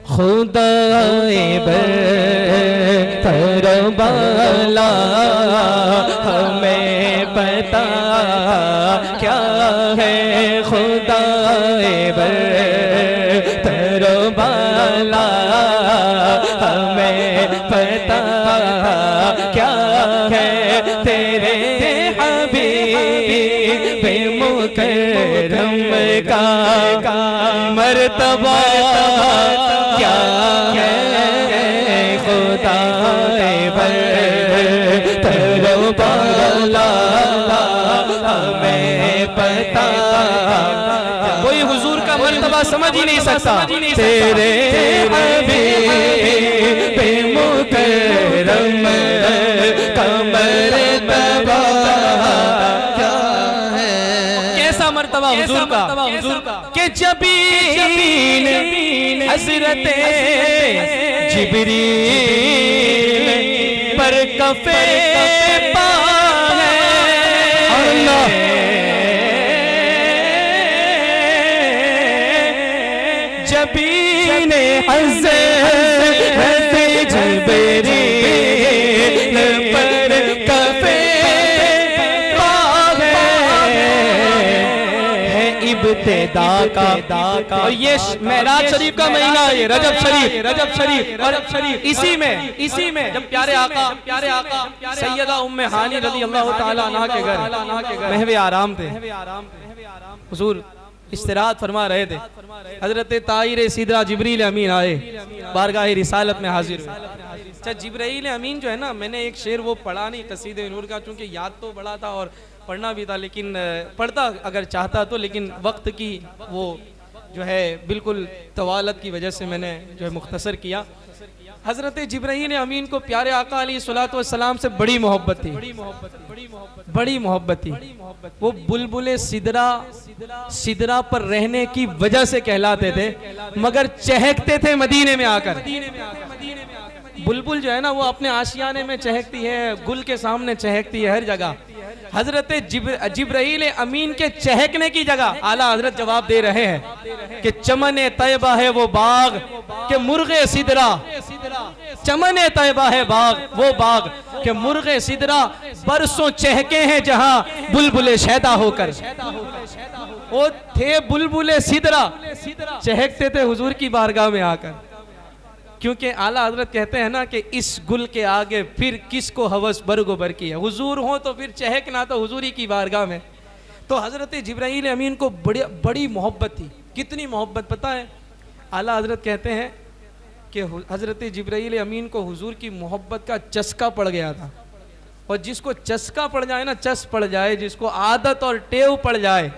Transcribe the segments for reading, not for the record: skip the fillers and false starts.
खुदाए बरतर बाला हमें पता क्या है, खुदाए बरतर बाला हमें पता क्या है, तेरे हबीब मुकर्रम का मर्तबा क्या है, खुदाए बरतर बाला हमें पता। कोई हुजूर का मर्तबा समझ ही नहीं सकता, तेरे हबीब मुकर्रम का मर्तबा क्या है। कैसा मर्तबा हुजूर का कि जबीन हज़रत जिब्रील पर कफ़े पा है, अल्लाह जबीन हज़रत जिब्रील पर कफ़े पा है इब्तिदा का। और ये मेराज शरीफ का महीना है, रजब शरीफ, इसी में जब प्यारे आका सैयदा उम्मे हानी रज़ी अल्लाह ताला अन्हा के घर महवे आराम थे, हुजूर इस्तिराहत फरमा रहे थे, हजरत ताहिर सिदरा जिब्रील अमीन आए, बारगाह रिसालत में हाजिर हुए। अच्छा, जिब्रील अमीन जो है ना, मैंने एक शेर वो पढ़ा नहीं कसीदे नूर का, चूंकि याद तो बड़ा था और पढ़ना भी था, लेकिन पढ़ता अगर चाहता तो, लेकिन वक्त की वो जो है बिल्कुल तवालत की वजह से मैंने जो है मुख्तसर किया। हजरत जिब्रील अमीन को प्यारे आका अलैहिस्सलातु वस्सलाम से बड़ी मोहब्बत थी, बड़ी मोहब्बत थी। वो बुलबुले सिदरा पर रहने की वजह से कहलाते थे, मगर चहकते थे मदीने में आकर। बुलबुल जो है ना, वो अपने आशियाने में चहकती है, गुल के सामने चहकती है हर जगह। हजरत जिब्रील अमीन के चहकने की जगह आला हजरत जवाब दे रहे हैं कि चमन तैयबा है वो बाग के मुर्गे सिदरा, चमन तैयबा है बाग वो बाग के मुर्गे सिदरा, बरसों चहके हैं जहां बुलबुले शैदा होकर। वो थे बुलबुले सिदरा, चहकते थे हुजूर की बारगाह में आकर, क्योंकि आला हजरत कहते हैं ना कि इस गुल के आगे फिर किसको हवस बरगोबर की है, हुजूर हो तो फिर चहकना तो हुजूरी की बारगाह में। तो हजरत जिब्रील अमीन को बड़ी मोहब्बत थी। कितनी मोहब्बत पता है? आला हजरत कहते हैं कि हजरत जिब्रील अमीन को हुजूर की मोहब्बत का चस्का पड़ गया था, और जिसको चस्का पड़ जाए ना, चस पड़ जाए, जिसको आदत और टेव पड़ जाए,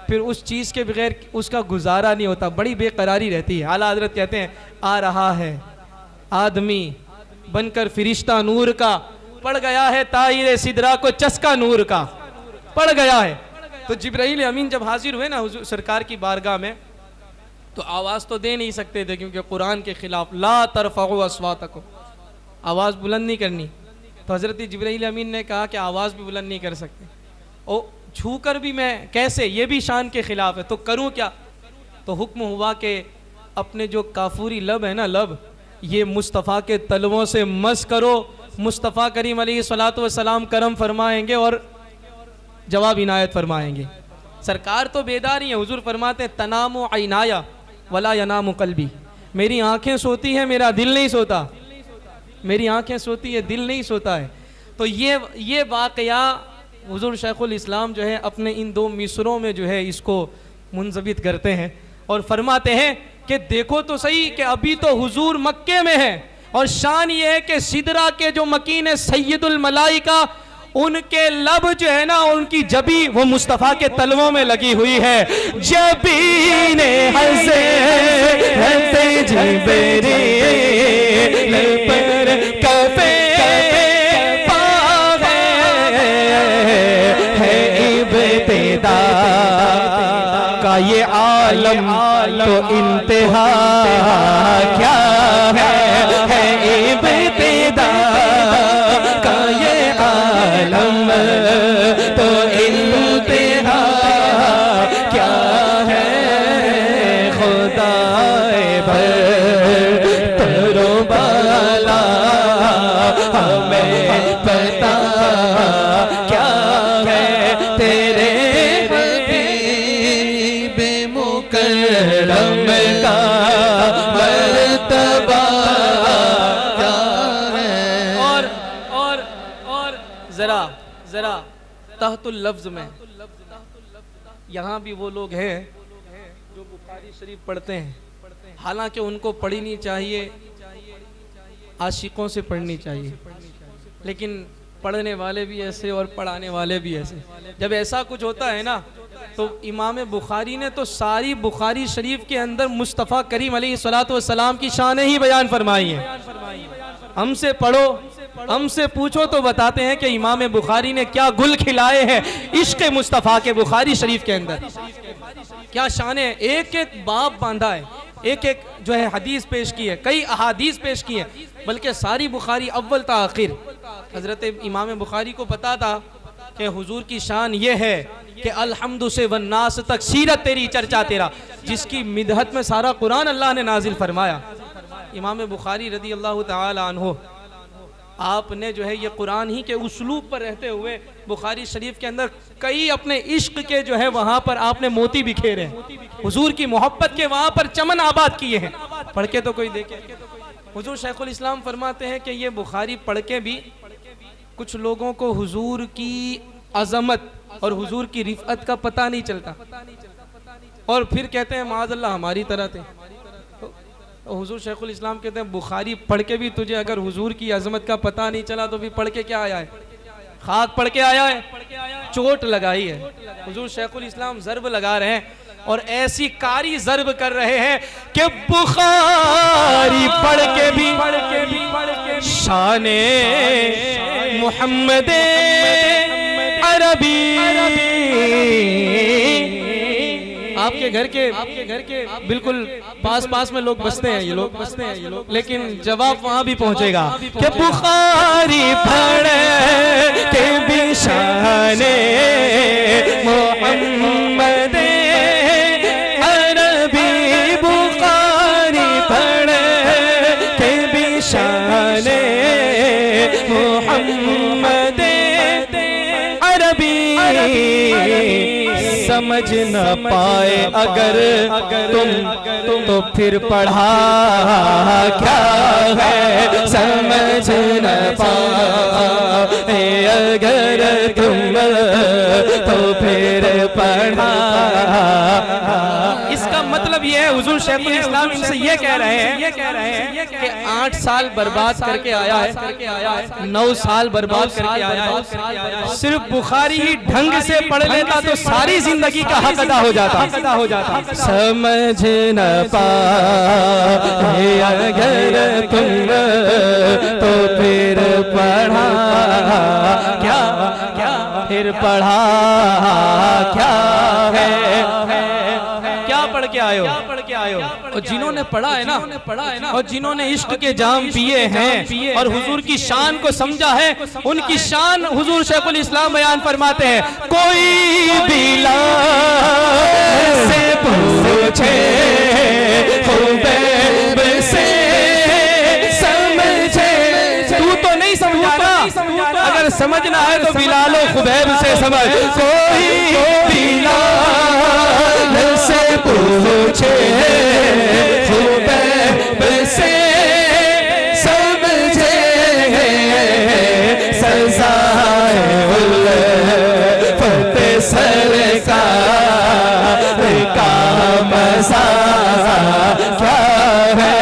फिर उस चीज़ के बगैर उसका गुजारा नहीं होता, बड़ी बेकरारी रहती है। आला हजरत कहते हैं आ रहा है आदमी बनकर फिरिश्ता नूर का, पड़ गया है ताहिर सिदरा को चस्का नूर का, पड़ गया है। तो जिब्रील अमीन जब हाजिर हुए ना हुजूर सरकार की बारगाह में, तो आवाज़ तो दे नहीं सकते थे, क्योंकि कुरान के खिलाफ ला तरफ़उ अस्वातकुम, आवाज़ बुलंद नहीं करनी। तो हज़रत जिब्रील अमीन ने कहा कि आवाज़ भी बुलंद नहीं कर सकते, और छू कर भी मैं कैसे, ये भी शान के खिलाफ है, तो करूं क्या? तो हुक्म हुआ कि अपने जो काफूरी लब है ना, लब, ये मुस्तफ़ा के तलवों से मस करो, मुस्तफ़ा करीम अलैहिस्सलातु वस्सलाम करम फरमाएंगे और जवाब इनायत फरमाएंगे। सरकार तो बेदार ही है, हुजूर फरमाते हैं तनामु ऐनाया वला यनामु कल्बी, मेरी आंखें सोती हैं, मेरा दिल नहीं सोता, मेरी आंखें सोती है, दिल नहीं सोता है। तो ये वाक़या हुजूर शेखुल इस्लाम जो है अपने इन दो मिसरों में जो है इसको मुंजबित करते हैं और फरमाते हैं कि देखो तो सही कि अभी तो हुजूर मक्के में है, और शान ये है कि सिदरा के जो मकीन है सैयदुल मलाइका, उनके लब जो है ना, उनकी जबी वो मुस्तफ़ा के तलवों में लगी हुई है। जबीन हज़रत जिब्रील पर कफ़े इब्तिदा का ये आलम तो इंतहा क्या है इब्तिदा का ये आलम तो इंतहा क्या है, खुदाए तहतुल लफ्ज़ में यहाँ भी वो लोग हैं जो बुखारी शरीफ पढ़ते हैं, हालांकि उनको पढ़नी चाहिए, आशिकों से पढ़नी चाहिए, लेकिन पढ़ने वाले भी ऐसे और पढ़ाने वाले भी ऐसे। जब ऐसा कुछ होता है ना, तो इमाम बुखारी ने तो सारी बुखारी शरीफ के अंदर मुस्तफ़ा करीम अलैहिस्सलातु वस्सलाम की शान ही बयान फरमाई है। हमसे पढ़ो, हमसे पूछो तो बताते हैं कि इमाम बुखारी ने क्या गुल खिलाए हैं इश्क मुस्तफ़ा के बुखारी शरीफ के अंदर, क्या शान है। एक एक बाब बांधा है, एक एक जो है हदीस पेश की है, कई अहादीस पेश की है, बल्कि सारी बुखारी अव्वल ता आखिर। हजरत इमाम बुखारी को पता था कि हुजूर की शान ये है कि अल्हम्दु से वन्नास तक सीरत तेरी चर्चा तेरा, जिसकी मिदहत में सारा कुरान अल्लाह ने नाजिल फरमाया। इमाम बुखारी रदी अल्लाह ताला अन्हु, आपने जो है ये कुरान ही के उसलूब पर रहते हुए बुखारी शरीफ के अंदर कई अपने इश्क के जो है वहाँ पर आपने मोती बिखेरे हैं, हुजूर की मोहब्बत के वहाँ पर चमन आबाद किए हैं। पढ़ के तो कोई देखे। हुजूर शेखुल इस्लाम फरमाते हैं कि ये बुखारी पढ़ के भी कुछ लोगों को हुजूर की अजमत और हुजूर की रिफ़अत का पता नहीं चलता, और फिर कहते हैं माज़अल्लाह हमारी तरह थे। तो हुजूर शेखुल इस्लाम कहते हैं बुखारी पढ़ के भी तुझे अगर हुजूर की अजमत का पता नहीं चला तो फिर पढ़ के क्या आया है, खाक पढ़ के आया है, चोट लगाई है। हुजूर शेखुल इस्लाम ज़र्ब लगा रहे हैं और ऐसी कारी ज़र्ब कर रहे हैं कि बुखारी पढ़ के भी शाने मुहम्मद अरबी। आपके घर के बिल्कुल पास में लोग बसते हैं, ये लोग लेकिन जवाब वहां भी पहुंचेगा कि बुखारी पढ़ के भी शाने मुहम्मद अरबी, बुखारी पढ़ के भी शाने मुहम्मद अरबी। समझ न पाए अगर तुम तो फिर पढ़ा क्या है, समझ न पाए अगर तुम तो फिर पढ़ा। इसका मतलब ये है हुजूर शेखुल इस्लाम इनसे ये कह रहे हैं कि 8 साल बर्बाद करके आया है, 9 साल बर्बाद करके आया है, सिर्फ बुखारी ही ढंग से पढ़ लेता तो सारी जिंदगी का हक अदा हो जाता। समझ न पाए अगर तुम तो फिर पढ़ा क्या, फिर पढ़ा क्या है, क्या पढ़ के आयो। और जिन्होंने पढ़ा है ना, और जिन्होंने इश्क के जाम पिए हैं और हुजूर की शान को समझा है, उनकी शान हुजूर शेखुल इस्लाम बयान फरमाते हैं। कोई बिला से पूछे खुबैब से समझे, तू तो नहीं समझा ना, अगर समझना है तो बिलालो खुबैब से समझ। कोई बिलाल से पूछे खुबैब से समझे, सज़ाए उल्फ़त सरकार का मज़ा क्या है,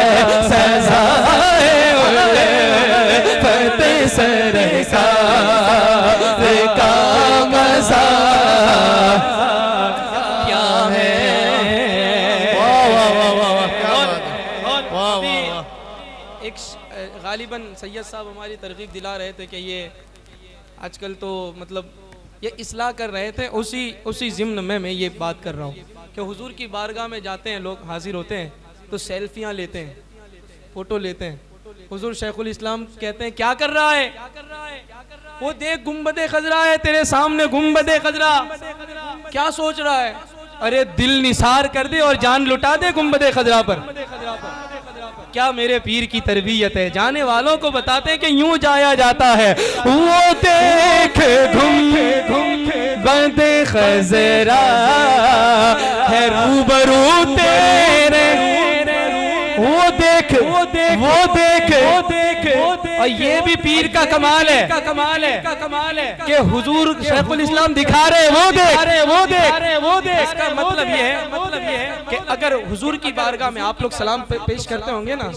सज़ाए उल्फ़त सरकार का मज़ा क्या है। एक गालिबन सैयद साहब हमारी तरगीब दिला रहे थे कि ये आजकल तो मतलब ये इस्लाह कर रहे थे, उसी ज़िम्न में मैं ये बात कर रहा हूँ कि हुजूर की बारगाह में जाते हैं लोग, हाजिर होते हैं तो सेल्फियाँ लेते हैं, फ़ोटो लेते हैं। हुजूर शेखुल इस्लाम कहते हैं क्या कर रहा है, वो देख गुंबदे खजरा है तेरे सामने, गुंबदे खजरा, क्या सोच रहा है, अरे दिल निसार कर दे और जान लुटा दे गुंबदे खजरा पर। क्या मेरे पीर की तरबियत है, जाने वालों को बताते हैं कि यूं जाया जाता है। वो देख गुंबदे खजरा है रूबरू तेरे, वो देख और ये भी पीर का कमाल है कि हुजूर शेखुल इस्लाम दिखा रहे वो देख। इसका मतलब ये है कि अगर हुजूर की बारगाह में आप लोग सलाम पेश करते होंगे ना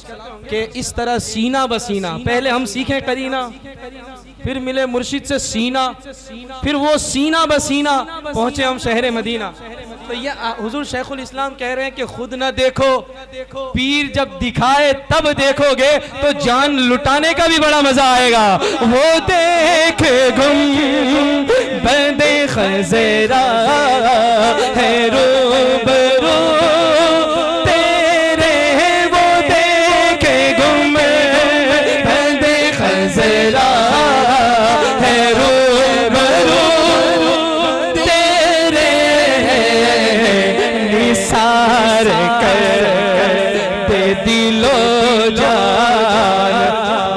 कि इस तरह सीना बसीना, पहले हम सीखें करीना, फिर मिले मुर्शिद से सीना, फिर वो सीना बसीना पहुंचे हम शहर मदीना। तो ये हुजूर शेखुल इस्लाम कह रहे हैं कि खुद ना देखो, पीर जब दिखाए तब देखोगे तो जान लुटाने का भी बड़ा मजा आएगा। वो देख गुम बंदे खज़रा है रूबरू तेरे, वो देख गुम बंदे खज़रा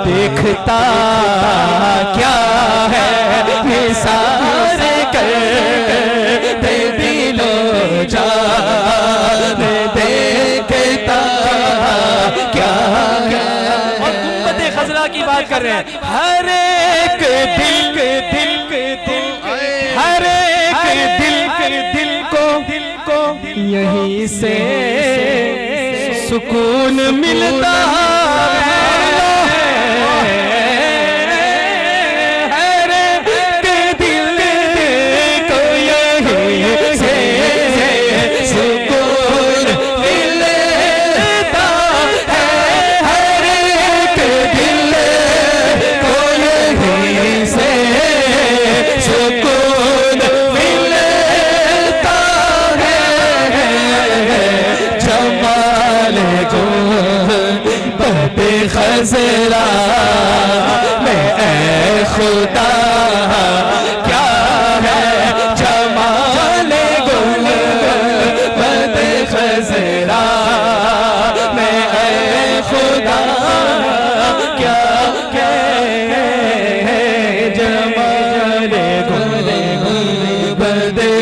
देखता क्या है निसार कर दे दिलो जान, देखता क्या है। और गुंबद खज़रा की बात कर रहे हैं। हर एक दिल को यहीं से सुकून मिलता है। खज़रा में ऐ खुदा क्या है जमाल गुल खज़रा में ऐ खुदा क्या है जमाल गुल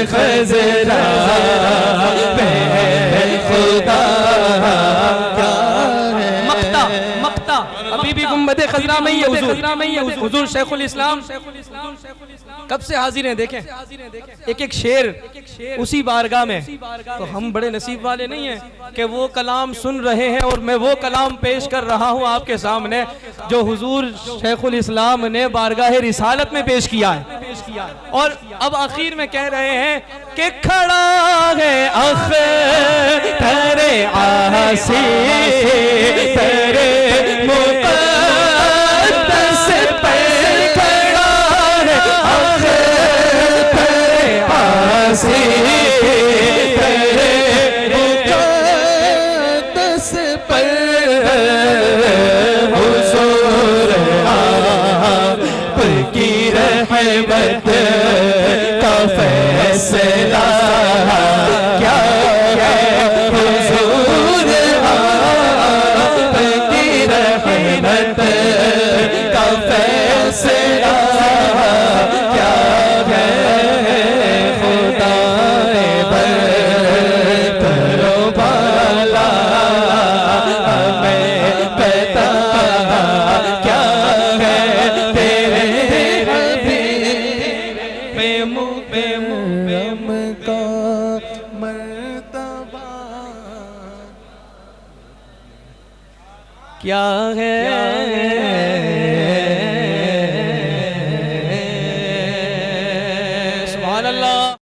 खज़रा में ऐ खुदा अभी भी गुंबद खज़रा में ही है हुजूर शेखुल इस्लाम कब से हाजिर हैं। देखें एक एक शेर उसी बारगाह में। तो हम बड़े नसीब वाले नहीं हैं कि वो कलाम सुन रहे हैं और मैं वो कलाम पेश कर रहा हूँ आपके सामने जो हुजूर शेखुल इस्लाम ने बारगाह रिसालत में पेश किया है। और अब आखिर में कह रहे हैं कि खड़ा है अख्तर आसी तेरे मुक़द्दस पे खड़ा है अख्तर आसी तेरे मुक़द्दस पे हुज़ूर आपकी रहमत का फैसला क्या है। हुज़ूर आपकी रहमत का फैसला क्या है। खुदाए बरकरो बाला हमें पता क्या है तेरे का मर्तबा क्या है।